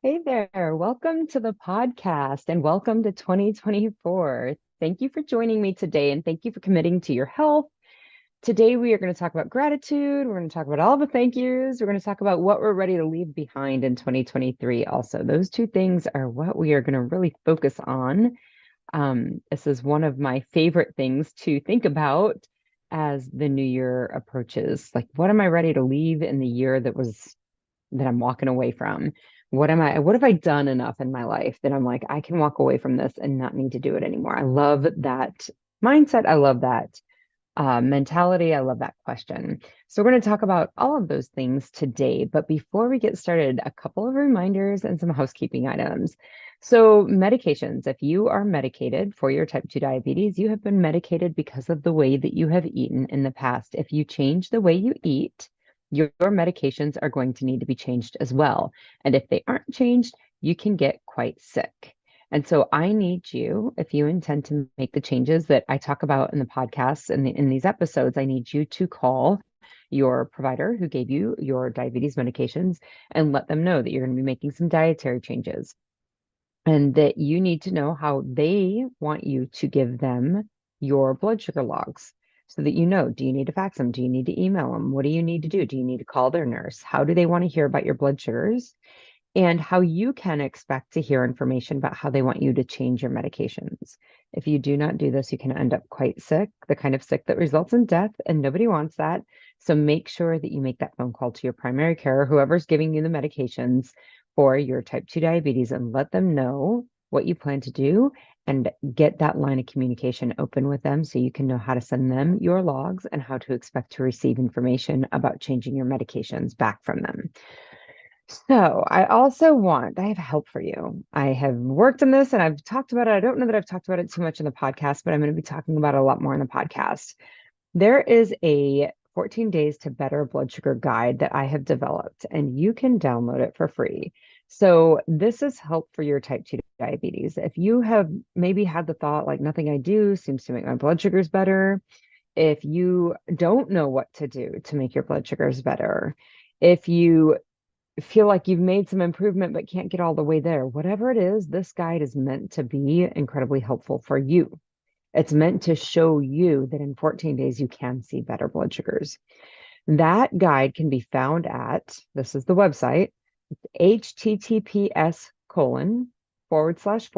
Hey there, welcome to the podcast and welcome to 2024. Thank you for joining me today and thank you for committing to your health. Today, we are going to talk about gratitude. We're going to talk about all the thank yous. We're going to talk about what we're ready to leave behind in 2023. Also, those two things are what we are going to really focus on. This is one of my favorite things to think about as the new year approaches. Like, what am I ready to leave in the year that I'm walking away from? What have I done enough in my life that I'm like, I can walk away from this and not need to do it anymore? I love that mindset. I love that mentality. I love that question. So, we're going to talk about all of those things today. But before we get started, a couple of reminders and some housekeeping items. So, medications. If you are medicated for your type 2 diabetes, you have been medicated because of the way that you have eaten in the past. If you change the way you eat, your medications are going to need to be changed as well. And if they aren't changed, you can get quite sick. And so I need you, if you intend to make the changes that I talk about in the podcast and in these episodes, I need you to call your provider who gave you your diabetes medications and let them know that you're going to be making some dietary changes and that you need to know how they want you to give them your blood sugar logs so that you know, do you need to fax them? Do you need to email them? What do you need to do? Do you need to call their nurse? How do they want to hear about your blood sugars? And how you can expect to hear information about how they want you to change your medications. If you do not do this, you can end up quite sick, the kind of sick that results in death, and nobody wants that. So make sure that you make that phone call to your primary care, whoever's giving you the medications for your type 2 diabetes, and let them know what you plan to do and get that line of communication open with them so you can know how to send them your logs and how to expect to receive information about changing your medications back from them. So I have help for you. I have worked on this and I've talked about it. I don't know that I've talked about it too much in the podcast, but I'm going to be talking about it a lot more in the podcast. There is a 14 days to better blood sugar guide that I have developed and you can download it for free. So this is help for your type 2 diabetes. If you have maybe had the thought like nothing I do seems to make my blood sugars better, if you don't know what to do to make your blood sugars better, if you feel like you've made some improvement but can't get all the way there, whatever it is, this guide is meant to be incredibly helpful for you. It's meant to show you that in 14 days you can see better blood sugars. That guide can be found at, this is the website, https colon forward slash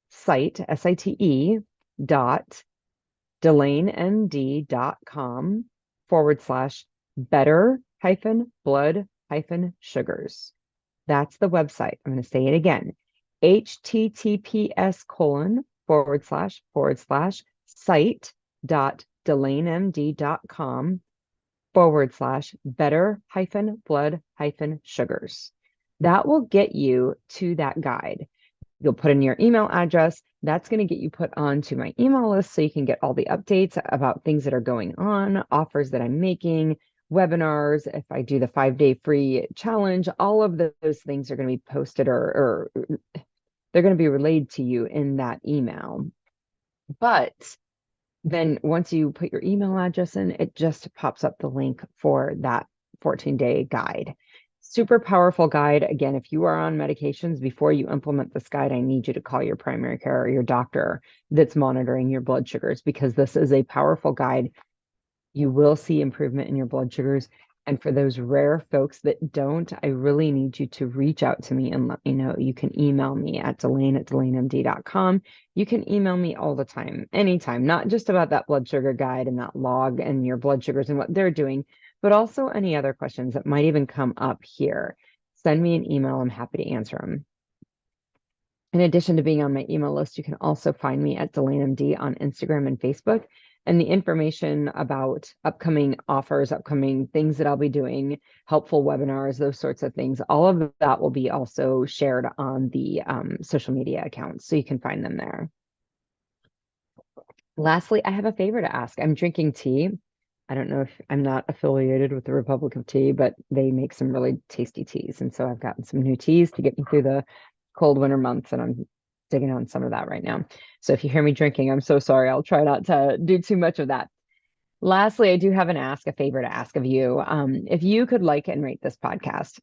site, SITE dot delanemd.com /better hyphen blood hyphen sugars. That's the website. I'm going to say it again. https colon forward slash site dot delanemd.com /better hyphen blood hyphen sugars. That will get you to that guide. You'll put in your email address. That's going to get you put onto my email list so you can get all the updates about things that are going on, offers that I'm making, webinars. If I do the 5-day free challenge, all of those things are going to be posted or they're going to be relayed to you in that email. But then once you put your email address in, it just pops up the link for that 14-day guide. Super powerful guide. Again, if you are on medications, before you implement this guide, I need you to call your primary care or your doctor that's monitoring your blood sugars because this is a powerful guide. You will see improvement in your blood sugars. And for those rare folks that don't, I really need you to reach out to me and let me know. You can email me at delanemd.com. You can email me all the time, anytime, not just about that blood sugar guide and that log and your blood sugars and what they're doing, but also any other questions that might even come up here. Send me an email. I'm happy to answer them. In addition to being on my email list, you can also find me at DelaneMD on Instagram and Facebook. And the information about upcoming offers, upcoming things that I'll be doing, helpful webinars, those sorts of things, all of that will be also shared on the social media accounts. So you can find them there. Lastly, I have a favor to ask. I'm drinking tea. I don't know if I'm not affiliated with the Republic of Tea, but they make some really tasty teas. And so I've gotten some new teas to get me through the cold winter months, and I'm digging on some of that right now. So if you hear me drinking, I'm so sorry. I'll try not to do too much of that. Lastly, I do have a favor to ask of you. If you could like and rate this podcast,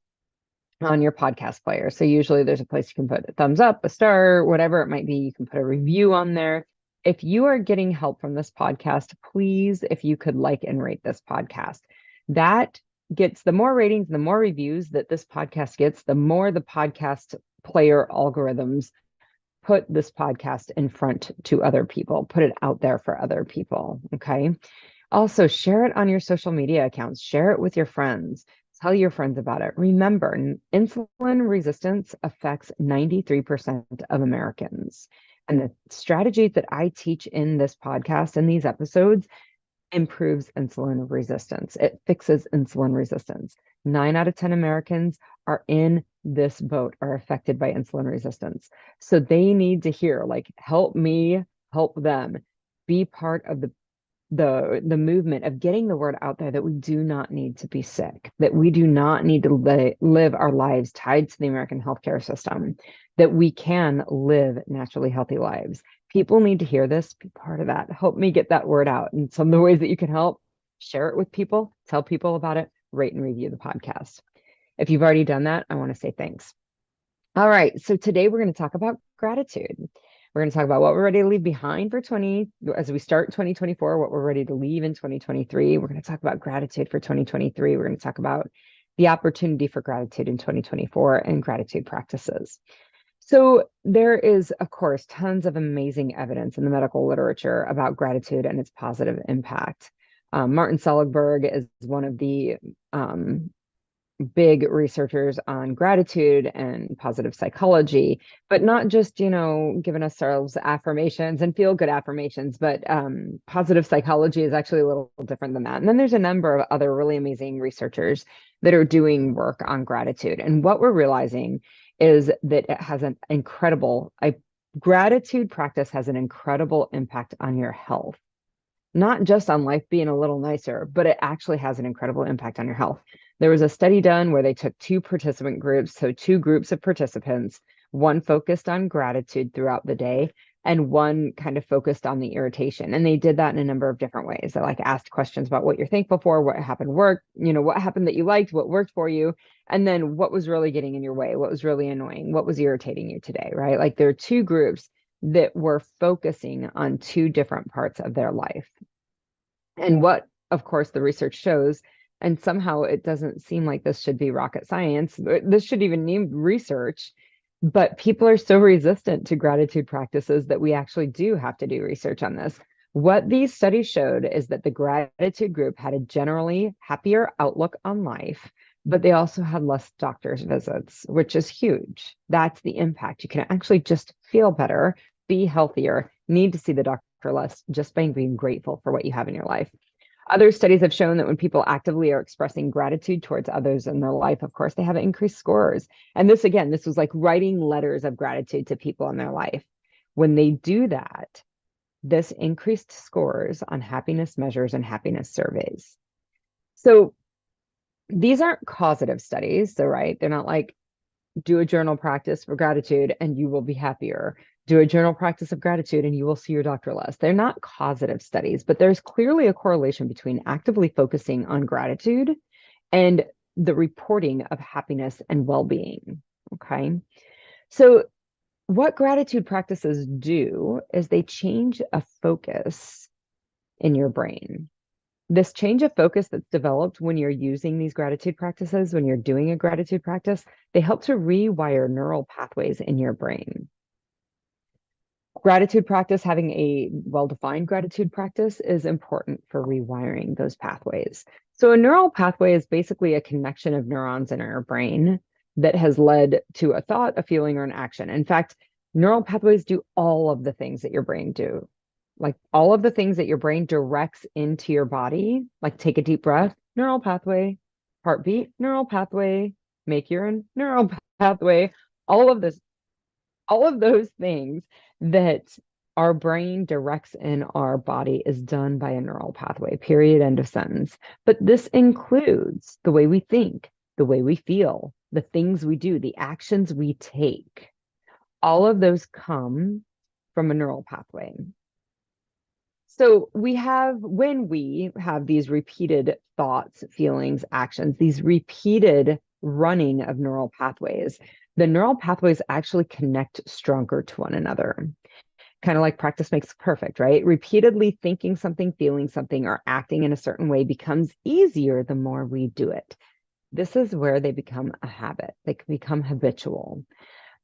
on your podcast player. So usually there's a place you can put a thumbs up, a star, whatever it might be. You can put a review on there. If you are getting help from this podcast, please, if you could like and rate this podcast, that gets the more ratings, the more reviews that this podcast gets, the more the podcast player algorithms put this podcast in front to other people, put it out there for other people. Okay. Also, share it on your social media accounts, share it with your friends, tell your friends about it. Remember, insulin resistance affects 93% of Americans. And the strategies that I teach in this podcast and these episodes improves insulin resistance. It fixes insulin resistance. 9 out of 10 Americans are in this boat, are affected by insulin resistance. So they need to hear, like, help me, help them, be part of the movement of getting the word out there that we do not need to be sick, that we do not need to live our lives tied to the American healthcare system, that we can live naturally healthy lives. People need to hear this, be part of that. Help me get that word out. And some of the ways that you can help, share it with people, tell people about it, rate and review the podcast. If you've already done that, I want to say thanks. All right. So today we're going to talk about gratitude. We're going to talk about what we're ready to leave behind for as we start 2024, what we're ready to leave in 2023. We're going to talk about gratitude for 2023. We're going to talk about the opportunity for gratitude in 2024 and gratitude practices. So there is, of course, tons of amazing evidence in the medical literature about gratitude and its positive impact. Martin Seligberg is one of the big researchers on gratitude and positive psychology, but not just, giving ourselves affirmations and feel good affirmations, but positive psychology is actually a little different than that. And then there's a number of other really amazing researchers that are doing work on gratitude. And what we're realizing is that it has an incredible, gratitude practice has an incredible impact on your health. Not just on life being a little nicer, but it actually has an incredible impact on your health. There was a study done where they took two participant groups, so two groups of participants, one focused on gratitude throughout the day and one kind of focused on the irritation. And they did that in a number of different ways. They asked questions about what you're thankful for, what happened what happened that you liked, what worked for you, and then what was really getting in your way, what was really annoying, what was irritating you today, right? There are two groups that were focusing on two different parts of their life. And what, of course, the research shows, and somehow it doesn't seem like this should be rocket science, this should even need research, but people are so resistant to gratitude practices that we actually do have to do research on this. What these studies showed is that the gratitude group had a generally happier outlook on life, but they also had less doctor's visits, which is huge. That's the impact. You can actually just feel better, be healthier, need to see the doctor less just by being grateful for what you have in your life. Other studies have shown that when people actively are expressing gratitude towards others in their life, of course, they have increased scores. And this was like writing letters of gratitude to people in their life. When they do that, this increased scores on happiness measures and happiness surveys. So these aren't causative studies. So, right, they're not like do a journal practice for gratitude and you will be happier. Do a journal practice of gratitude and you will see your doctor less. They're not causative studies, but there's clearly a correlation between actively focusing on gratitude and the reporting of happiness and well-being. Okay. So what gratitude practices do is they change a focus in your brain. This change of focus that's developed when you're using these gratitude practices, when you're doing a gratitude practice, they help to rewire neural pathways in your brain. Gratitude practice, having a well-defined gratitude practice is important for rewiring those pathways. So a neural pathway is basically a connection of neurons in our brain that has led to a thought, a feeling, or an action. In fact, neural pathways do all of the things that your brain do. Like all of the things that your brain directs into your body, like take a deep breath, neural pathway, heartbeat, neural pathway, make urine, neural pathway, all of those things that our brain directs in our body is done by a neural pathway, period, end of sentence. But this includes the way we think, the way we feel, the things we do, the actions we take. All of those come from a neural pathway. So when we have these repeated thoughts, feelings, actions, these repeated running of neural pathways. The neural pathways actually connect stronger to one another. Kind of like practice makes perfect, right? Repeatedly thinking something, feeling something, or acting in a certain way becomes easier the more we do it. This is where they become a habit. They can become habitual.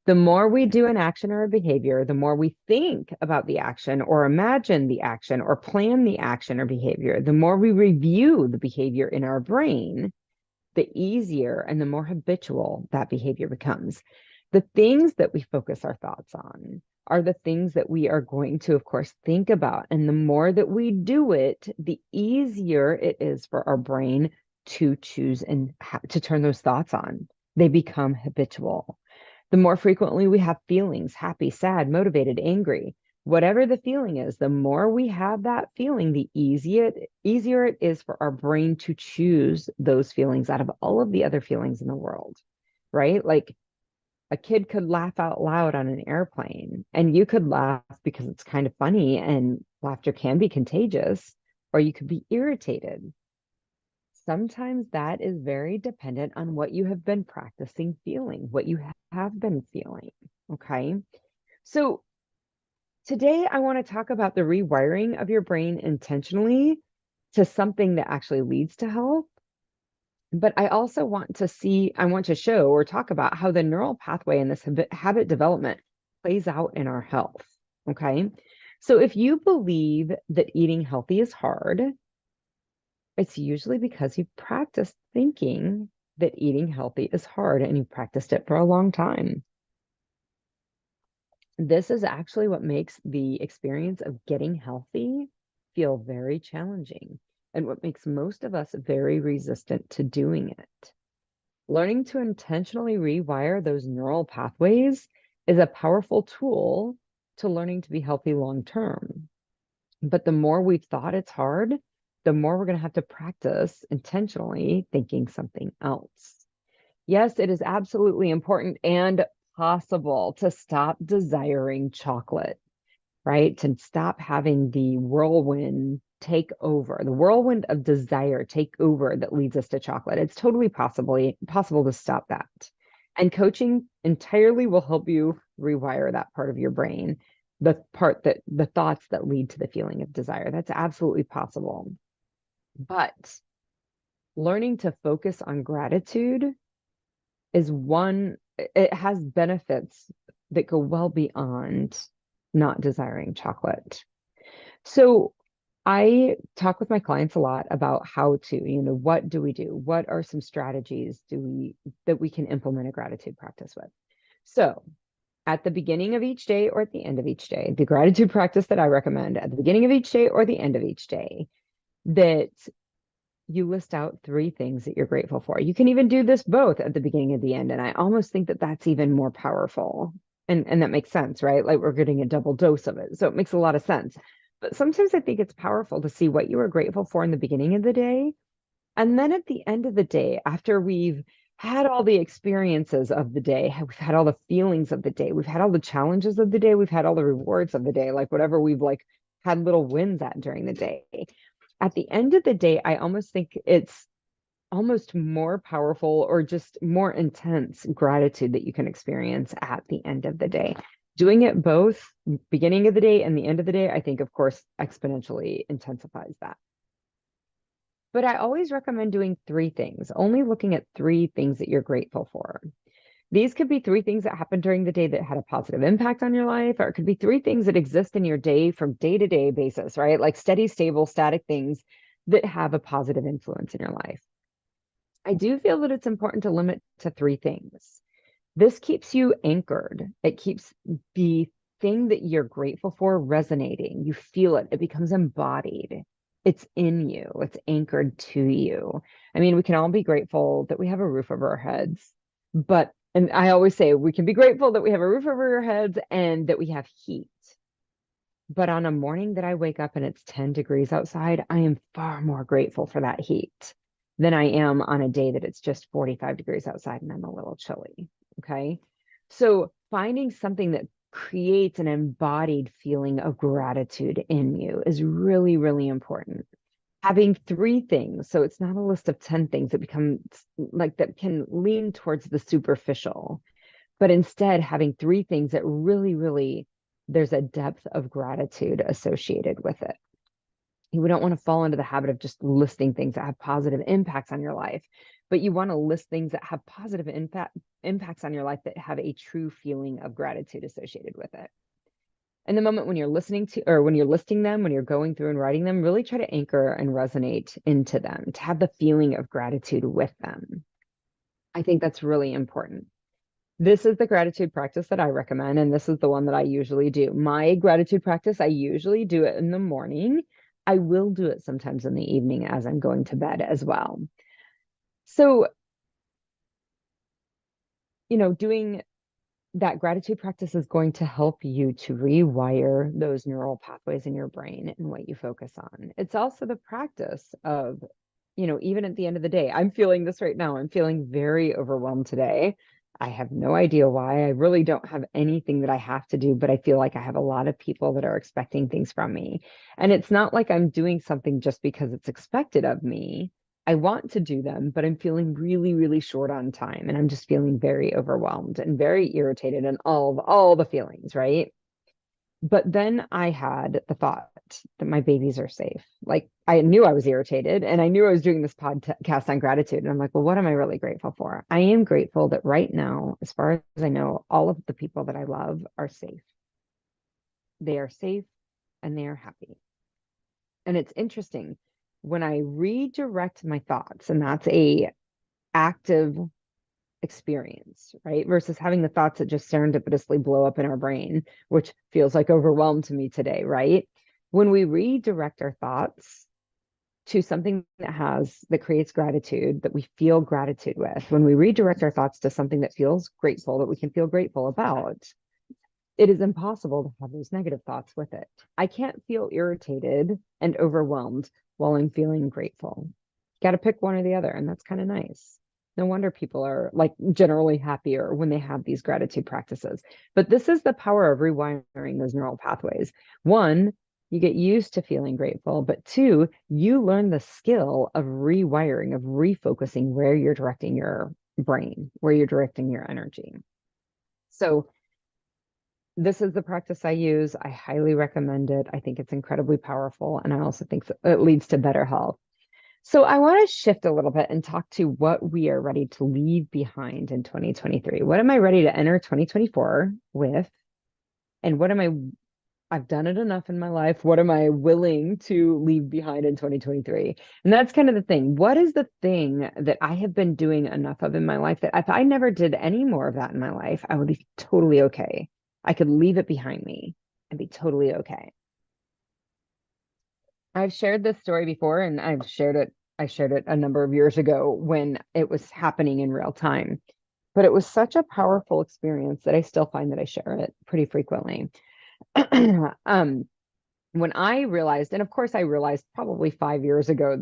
The more we do an action or a behavior, the more we think about the action or imagine the action or plan the action or behavior, the more we review the behavior in our brain, the easier and the more habitual that behavior becomes. The things that we focus our thoughts on are the things that we are going to, of course, think about. And the more that we do it, the easier it is for our brain to choose and to turn those thoughts on. They become habitual. The more frequently we have feelings, happy, sad, motivated, angry, whatever the feeling is, the more we have that feeling, the easier it is for our brain to choose those feelings out of all of the other feelings in the world, right? Like a kid could laugh out loud on an airplane, and you could laugh because it's kind of funny and laughter can be contagious, or you could be irritated. Sometimes that is very dependent on what you have been practicing feeling, what you have been feeling. Okay. So today I want to talk about the rewiring of your brain intentionally to something that actually leads to health. But I also I want to show or talk about how the neural pathway in this habit development plays out in our health. Okay. So if you believe that eating healthy is hard, it's usually because you've practiced thinking that eating healthy is hard and you practiced it for a long time. This is actually what makes the experience of getting healthy feel very challenging and what makes most of us very resistant to doing it. Learning to intentionally rewire those neural pathways is a powerful tool to learning to be healthy long term. But the more we've thought it's hard, the more we're going to have to practice intentionally thinking something else. Yes, it is absolutely important and possible to stop desiring chocolate, right? To stop having the whirlwind take over, the whirlwind of desire take over that leads us to chocolate. It's totally possible to stop that. And coaching entirely will help you rewire that part of your brain, the thoughts that lead to the feeling of desire. That's absolutely possible. But learning to focus on gratitude is it has benefits that go well beyond not desiring chocolate. So I talk with my clients a lot about how to, what do we do? What are some strategies that we can implement a gratitude practice with? So at the beginning of each day or at the end of each day, the gratitude practice that I recommend at the beginning of each day or the end of each day, that you list out 3 things that you're grateful for. You can even do this both at the beginning and the end. And I almost think that that's even more powerful. And that makes sense, right? Like we're getting a double dose of it. So it makes a lot of sense. But sometimes I think it's powerful to see what you were grateful for in the beginning of the day. And then at the end of the day, after we've had all the experiences of the day, we've had all the feelings of the day, we've had all the challenges of the day, we've had all the rewards of the day, like whatever we've like had little wins at during the day. At the end of the day, I almost think it's almost more powerful or just more intense gratitude that you can experience at the end of the day. Doing it both beginning of the day and the end of the day, I think, of course, exponentially intensifies that. But I always recommend doing 3 things, only looking at 3 things that you're grateful for. These could be 3 things that happened during the day that had a positive impact on your life, or it could be 3 things that exist in your day from day to day basis, right? Like steady, stable, static things that have a positive influence in your life. I do feel that it's important to limit to 3 things. This keeps you anchored. It keeps the thing that you're grateful for resonating. You feel it, it becomes embodied. It's in you, it's anchored to you. I mean, we can all be grateful that we have a roof over our heads, and I always say we can be grateful that we have a roof over our heads and that we have heat. But on a morning that I wake up and it's 10 degrees outside, I am far more grateful for that heat than I am on a day that it's just 45 degrees outside and I'm a little chilly. Okay. So finding something that creates an embodied feeling of gratitude in you is really, really important. having three things. So it's not a list of 10 things. It becomes like that can lean towards the superficial, but instead having three things that really, really, there's a depth of gratitude associated with it. You don't want to fall into the habit of just listing things that have positive impacts on your life, but you want to list things that have positive impacts on your life that have a true feeling of gratitude associated with it. And the moment when you're listening to, or when you're listing them, when you're going through and writing them, really try to anchor and resonate into them, to have the feeling of gratitude with them. I think that's really important. This is the gratitude practice that I recommend, and this is the one that I usually do. My gratitude practice, I usually do it in the morning. I will do it sometimes in the evening as I'm going to bed as well. So, doing that gratitude practice is going to help you to rewire those neural pathways in your brain and what you focus on. It's also the practice of, even at the end of the day, I'm feeling this right now. I'm feeling very overwhelmed today. I have no idea why. I really don't have anything that I have to do, but I feel like I have a lot of people that are expecting things from me. And it's not like I'm doing something just because it's expected of me. I want to do them, but I'm feeling really, really short on time. And I'm just feeling very overwhelmed and very irritated and all the feelings, right? But then I had the thought that my babies are safe. Like I knew I was irritated and I knew I was doing this podcast on gratitude. And I'm like, well, what am I really grateful for? I am grateful that right now, as far as I know, all of the people that I love are safe. They are safe and they are happy. And it's interesting when I redirect my thoughts, and that's a active experience, right? Versus having the thoughts that just serendipitously blow up in our brain, which feels like overwhelmed to me today, right? When we redirect our thoughts to something that creates gratitude, that we feel gratitude with, when we redirect our thoughts to something that feels grateful, that we can feel grateful about, it is impossible to have those negative thoughts with it. I can't feel irritated and overwhelmed while I'm feeling grateful. Got to pick one or the other, and that's kind of nice. No wonder people are like generally happier when they have these gratitude practices. But this is the power of rewiring those neural pathways. One, you get used to feeling grateful, but two, you learn the skill of rewiring, of refocusing where you're directing your brain, where you're directing your energy. So this is the practice I use. I highly recommend it. I think it's incredibly powerful. And I also think it leads to better health. So I want to shift a little bit and talk to what we are ready to leave behind in 2023. What am I ready to enter 2024 with? And I've done it enough in my life. What am I willing to leave behind in 2023? And that's kind of the thing. What is the thing that I have been doing enough of in my life that if I never did any more of that in my life, I would be totally okay. I could leave it behind me and be totally okay. I've shared this story before, and I shared it a number of years ago when it was happening in real time. But it was such a powerful experience that I still find that I share it pretty frequently. um, when I realized, and of course I realized probably 5 years ago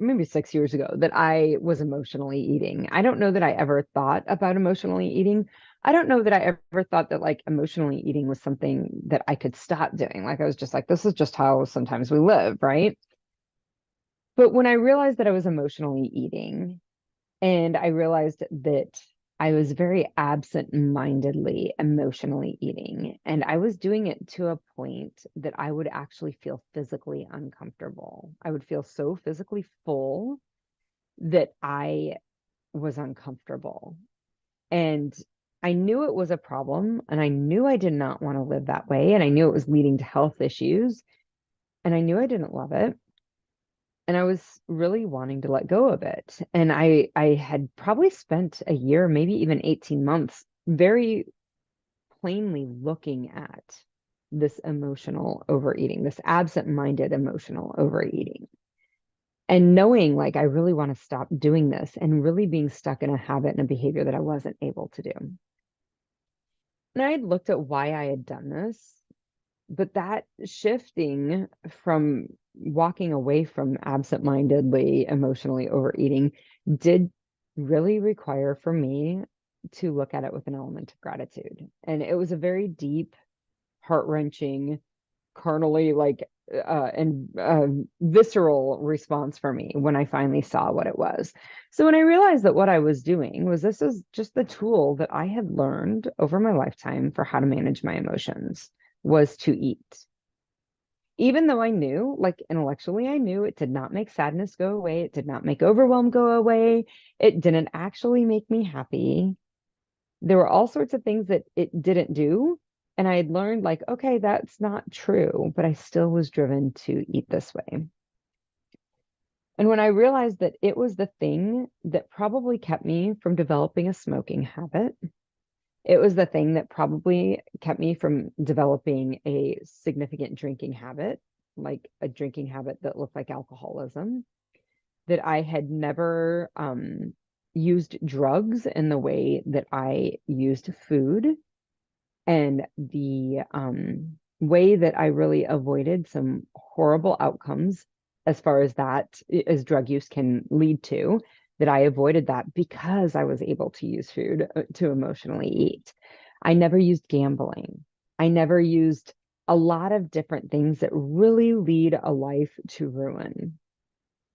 maybe 6 years ago, that I was emotionally eating. I don't know that I ever thought about emotionally eating. I don't know that I ever thought that like emotionally eating was something that I could stop doing. Like I was just like, this is just how sometimes we live, right? But when I realized that I was emotionally eating, and I realized that I was very absent-mindedly emotionally eating. And I was doing it to a point that I would actually feel physically uncomfortable. I would feel so physically full that I was uncomfortable. And I knew it was a problem. And I knew I did not want to live that way. And I knew it was leading to health issues. And I knew I didn't love it. And I was really wanting to let go of it. And I had probably spent a year, maybe even 18 months, very plainly looking at this emotional overeating, this absent-minded emotional overeating. And knowing like I really want to stop doing this and really being stuck in a habit and a behavior that I wasn't able to do. And I had looked at why I had done this, but that shifting from walking away from absent-mindedly emotionally overeating did really require for me to look at it with an element of gratitude. And it was a very deep, heart-wrenching, carnally like visceral response for me when I finally saw what it was. So when I realized that what I was doing was this is just the tool that I had learned over my lifetime for how to manage my emotions was to eat. Even though I knew, like intellectually, I knew it did not make sadness go away. It did not make overwhelm go away. It didn't actually make me happy. There were all sorts of things that it didn't do. And I had learned, like, okay, that's not true, but I still was driven to eat this way. And when I realized that it was the thing that probably kept me from developing a smoking habit, it was the thing that probably kept me from developing a significant drinking habit, like a drinking habit that looked like alcoholism, that I had never used drugs in the way that I used food, and the way that I really avoided some horrible outcomes as far as that, as drug use can lead to, that I avoided that because I was able to use food to emotionally eat. I never used gambling. I never used a lot of different things that really lead a life to ruin,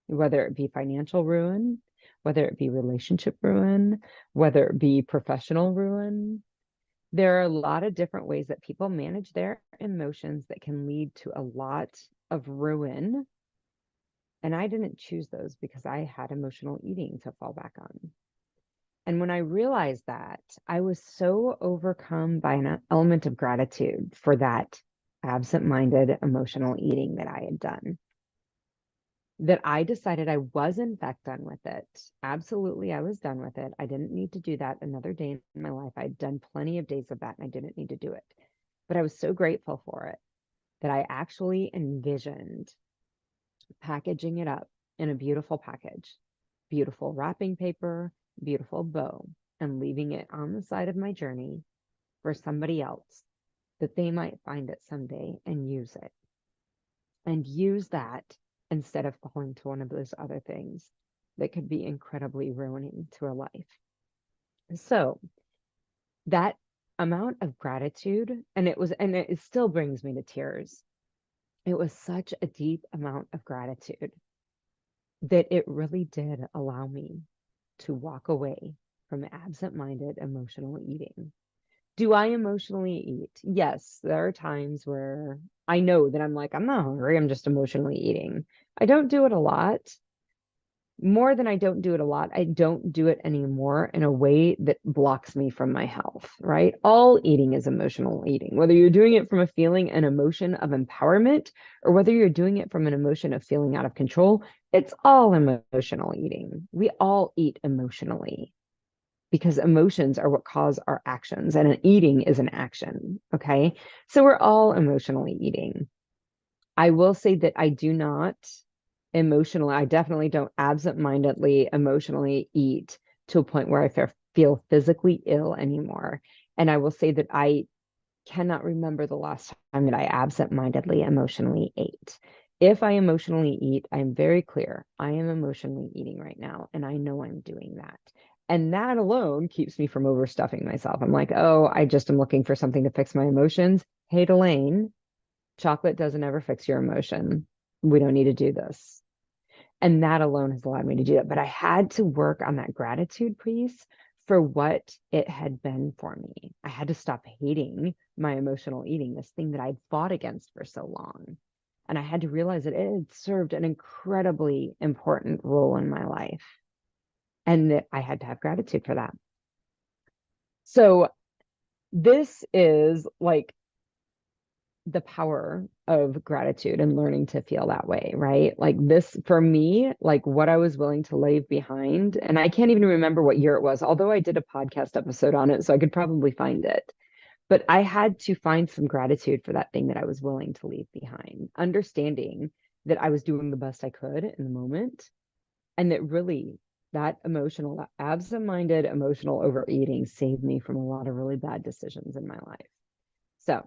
whether it be financial ruin, whether it be relationship ruin, whether it be professional ruin. There are a lot of different ways that people manage their emotions that can lead to a lot of ruin. And I didn't choose those because I had emotional eating to fall back on. And when I realized that, I was so overcome by an element of gratitude for that absent-minded emotional eating that I had done, that I decided I was in fact done with it. Absolutely, I was done with it. I didn't need to do that another day in my life. I'd done plenty of days of that and I didn't need to do it. But I was so grateful for it that I actually envisioned packaging it up in a beautiful package, beautiful wrapping paper, beautiful bow, and leaving it on the side of my journey for somebody else that they might find it someday and use it. And use that instead of falling to one of those other things that could be incredibly ruining to a life. So that amount of gratitude, and it still brings me to tears. It was such a deep amount of gratitude that it really did allow me to walk away from absent-minded emotional eating. Do I emotionally eat? Yes, there are times where I know that I'm like, I'm not hungry, I'm just emotionally eating. I don't do it a lot. More than I don't do it a lot, I don't do it anymore in a way that blocks me from my health, right? All eating is emotional eating, whether you're doing it from a feeling, an emotion of empowerment, or whether you're doing it from an emotion of feeling out of control, it's all emotional eating. We all eat emotionally because emotions are what cause our actions, and an eating is an action. Okay. So we're all emotionally eating. I will say that I do not emotionally, I definitely don't absent-mindedly emotionally eat to a point where I feel physically ill anymore. And I will say that I cannot remember the last time that I absent-mindedly emotionally ate. If I emotionally eat, I'm very clear. I am emotionally eating right now, and I know I'm doing that. And that alone keeps me from overstuffing myself. I'm like, oh, I just am looking for something to fix my emotions. Hey, Delane, chocolate doesn't ever fix your emotion. We don't need to do this. And that alone has allowed me to do that. But I had to work on that gratitude piece for what it had been for me. I had to stop hating my emotional eating, this thing that I'd fought against for so long. And I had to realize that it had served an incredibly important role in my life and that I had to have gratitude for that. So this is like the power of gratitude and learning to feel that way, right? Like this for me, like what I was willing to leave behind. And I can't even remember what year it was, although I did a podcast episode on it, so I could probably find it. But I had to find some gratitude for that thing that I was willing to leave behind, understanding that I was doing the best I could in the moment. And that really that emotional, that absent-minded emotional overeating saved me from a lot of really bad decisions in my life. So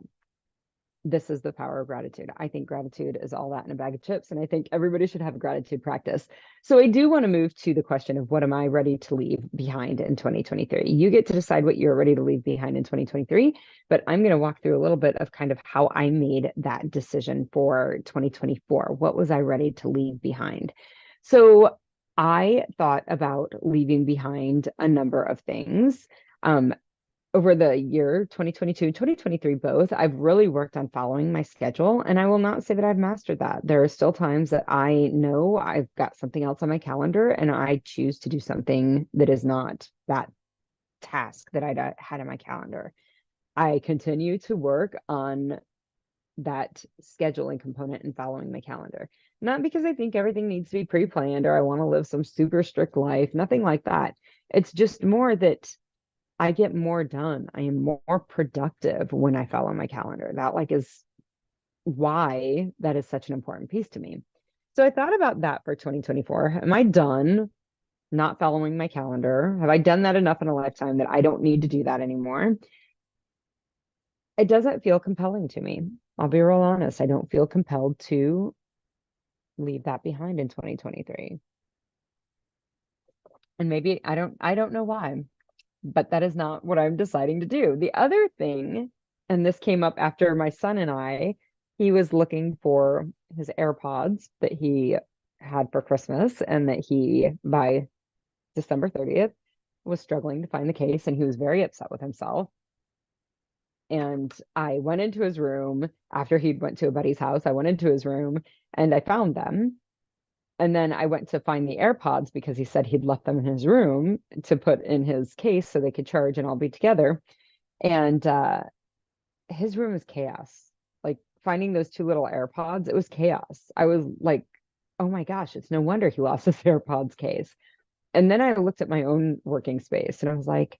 this is the power of gratitude. I think gratitude is all that in a bag of chips, and I think everybody should have a gratitude practice. So I do want to move to the question of what am I ready to leave behind in 2023? You get to decide what you're ready to leave behind in 2023, but I'm going to walk through a little bit of kind of how I made that decision for 2024. What was I ready to leave behind? So I thought about leaving behind a number of things. Over the year 2022 and 2023 both, I've really worked on following my schedule, and I will not say that I've mastered that. There are still times that I know I've got something else on my calendar and I choose to do something that is not that task that I had in my calendar. I continue to work on that scheduling component and following my calendar. Not because I think everything needs to be pre-planned or I want to live some super strict life, nothing like that. It's just more that I get more done. I am more productive when I follow my calendar. That like is why that is such an important piece to me. So I thought about that for 2024. Am I done not following my calendar? Have I done that enough in a lifetime that I don't need to do that anymore? It doesn't feel compelling to me. I'll be real honest. I don't feel compelled to leave that behind in 2023. And maybe I don't know why, but that is not what I'm deciding to do. The other thing, and this came up after my son and he was looking for his AirPods that he had for Christmas and that he, by December 30th, was struggling to find the case, and he was very upset with himself. And I went into his room after he'd went to a buddy's house. I went into his room and I found them. And then I went to find the AirPods because he said he'd left them in his room to put in his case so they could charge and all be together. And his room is chaos. Like finding those two little AirPods, it was chaos. I was like, oh my gosh, it's no wonder he lost his AirPods case. And then I looked at my own working space and I was like,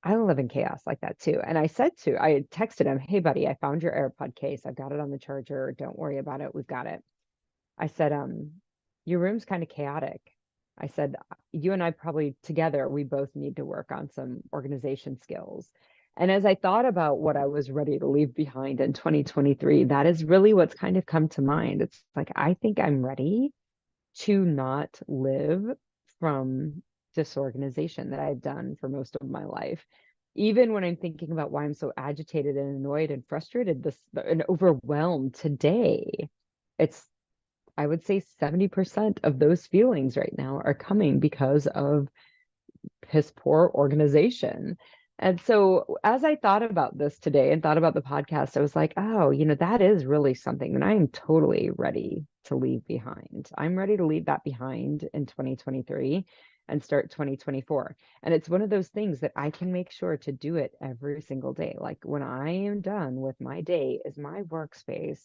I live in chaos like that too. And I texted him, hey buddy, I found your AirPod case. I've got it on the charger. Don't worry about it. We've got it. I said, your room's kind of chaotic. I said, you and I probably together, we both need to work on some organization skills. And as I thought about what I was ready to leave behind in 2023, that is really what's kind of come to mind. It's like, I think I'm ready to not live from disorganization that I've done for most of my life. Even when I'm thinking about why I'm so agitated and annoyed and frustrated and overwhelmed today, it's I would say 70% of those feelings right now are coming because of piss poor organization. And so as I thought about this today and thought about the podcast, I was like, oh, that is really something that I am totally ready to leave behind. I'm ready to leave that behind in 2023 and start 2024. And it's one of those things that I can make sure to do it every single day. Like when I am done with my day, is my workspace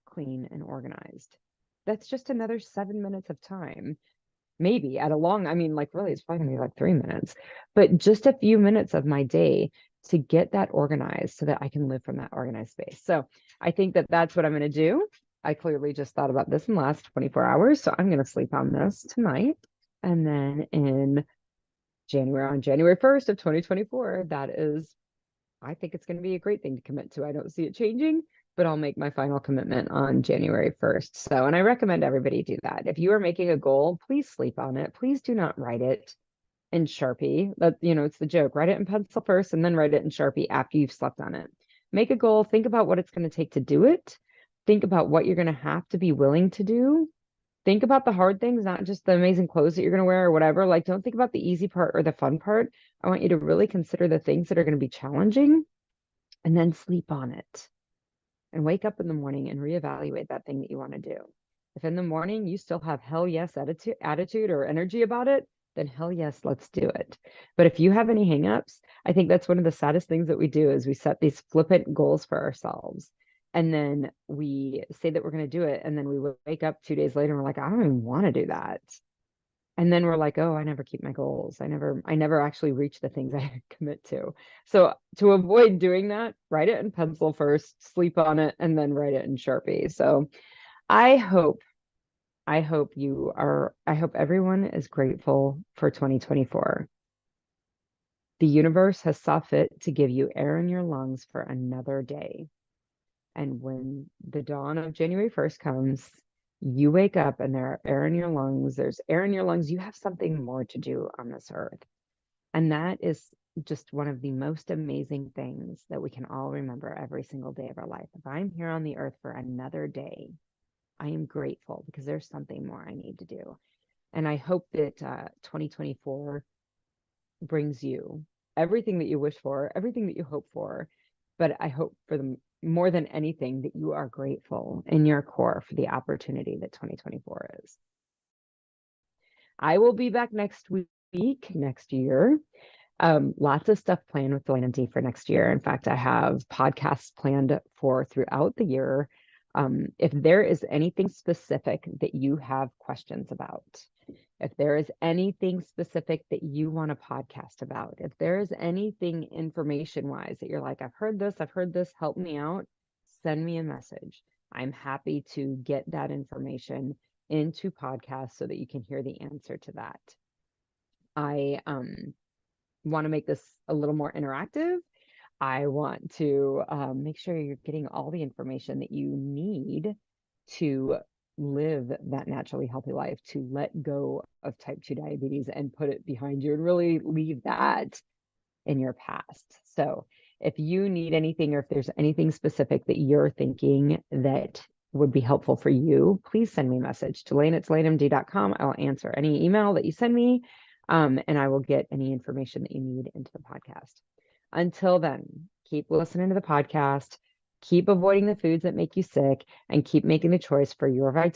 clean and organized? That's just another 7 minutes of time. Maybe at a long, I mean, like really, it's probably gonna be like 3 minutes, but just a few minutes of my day to get that organized so that I can live from that organized space. So I think that that's what I'm going to do. I clearly just thought about this in the last 24 hours. So I'm going to sleep on this tonight. And then on January 1st of 2024, I think it's going to be a great thing to commit to. I don't see it changing, but I'll make my final commitment on January 1st. So, and I recommend everybody do that. If you are making a goal, please sleep on it. Please do not write it in Sharpie. It's the joke. Write it in pencil first and then write it in Sharpie after you've slept on it. Make a goal. Think about what it's going to take to do it. Think about what you're going to have to be willing to do. Think about the hard things, not just the amazing clothes that you're going to wear or whatever. Like, don't think about the easy part or the fun part. I want you to really consider the things that are going to be challenging and then sleep on it and wake up in the morning and reevaluate that thing that you want to do. If in the morning you still have hell yes attitude or energy about it, then hell yes, let's do it. But if you have any hangups, I think that's one of the saddest things that we do is we set these flippant goals for ourselves. And then we say that we're going to do it. And then we wake up 2 days later and we're like, I don't even want to do that. And then we're like, oh, I never keep my goals. I never actually reach the things I commit to. So to avoid doing that, write it in pencil first, sleep on it, and then write it in Sharpie. So I hope I hope everyone is grateful for 2024. The universe has saw fit to give you air in your lungs for another day. And when the dawn of January 1st comes, you wake up and there are air in your lungs, there's air in your lungs, you have something more to do on this earth. And that is just one of the most amazing things that we can all remember every single day of our life. If I'm here on the earth for another day, I am grateful because there's something more I need to do. And I hope that 2024 brings you everything that you wish for, everything that you hope for. But I hope for the more than anything that you are grateful in your core for the opportunity that 2024 is. I will be back next week, next year. Lots of stuff planned with Delaney and D for next year. In fact, I have podcasts planned for throughout the year. If there is anything specific that you have questions about, if there is anything specific that you want a podcast about, if there is anything information wise that you're like, I've heard this, help me out, send me a message. I'm happy to get that information into podcasts so that you can hear the answer to that. I want to make this a little more interactive. I want to make sure you're getting all the information that you need to live that naturally healthy life, to let go of type 2 diabetes and put it behind you and really leave that in your past. So if you need anything or if there's anything specific that you're thinking that would be helpful for you, please send me a message to Lane@LaneMD.com. I'll answer any email that you send me, and I will get any information that you need into the podcast. Until then, keep listening to the podcast, keep avoiding the foods that make you sick, and keep making the choice for your vitality